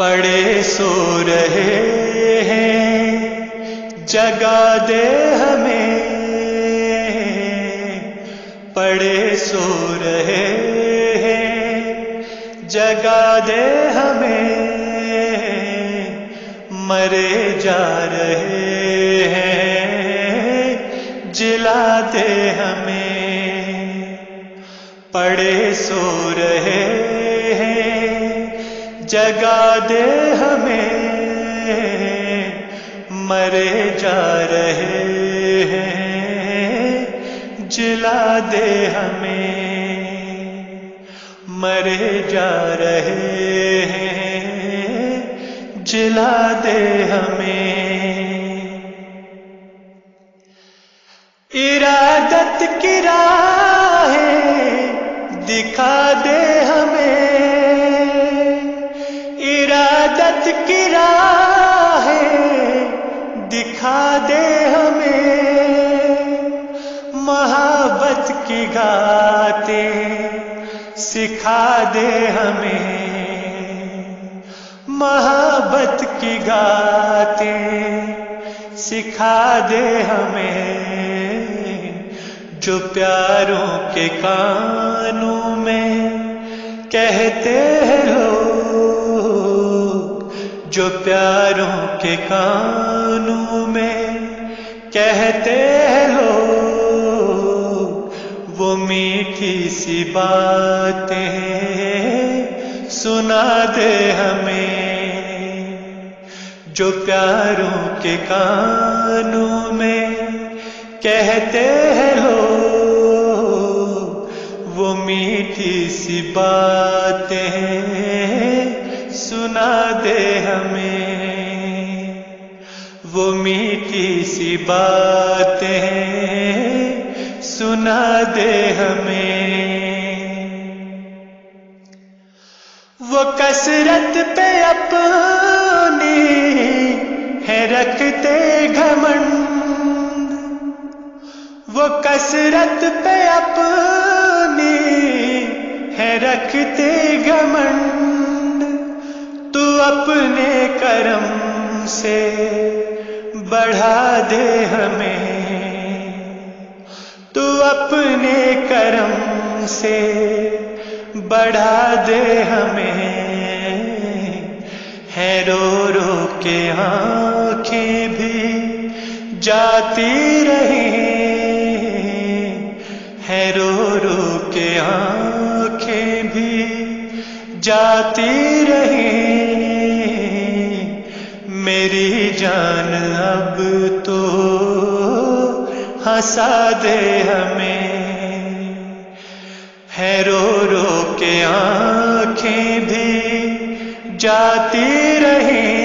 پڑے سو رہے ہیں جگا دے ہمیں، پڑے سو رہے ہیں جگا دے ہمیں، مرے جا رہے ہیں جلا دے ہمیں، پڑے سو رہے ہیں جگا دے ہمیں، مرے جا رہے ہیں جلا دے ہمیں، مرے جا رہے ہیں جلا دے ہمیں، ارادت کی راہیں دکھا دے ہمیں، ارادت کی راہیں دکھا دے ہمیں، محبت کی گاتیں سکھا دے ہمیں، محبت کی گاتیں سکھا دے ہمیں، جو پیاروں کے کانوں میں کہتے ہیں لوگ، جو پیاروں کے کانوں میں کہتے ہیں لوگ، وہ میٹھی سی باتیں سنا دے ہمیں، جو پیاروں کے کانوں میں کہتے ہیں لوگ، وہ میٹھی سی باتیں سنا دے ہمیں، وہ میٹھی سی باتیں سنا دے ہمیں، وہ کثرت پہ اپنی ہے رکھتے گھمنڈ، وہ کثرت پہ اپنی ہے رکھتے گھمنڈ، تو اپنے کرم سے بڑھا دے ہمیں، تو اپنے کرم سے بڑھا دے ہمیں، ہے رو رو کے آنکھیں بھی جاتی رہیں، ہے رو رو کے آنکھیں بھی جاتی رہیں، میری جان اب تو ہنسا دے ہمیں، ہے رو رو کے آنکھیں بھی جاتی رہیں،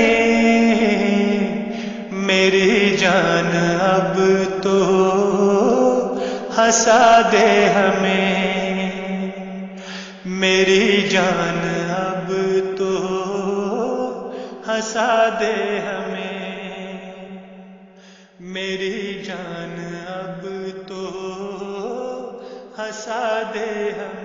میری جان اب تو ہنسا دے ہمیں، میری جان اب تو ہنسا دے ہمیں، میری جان اب تو ہنسا دے ہمیں۔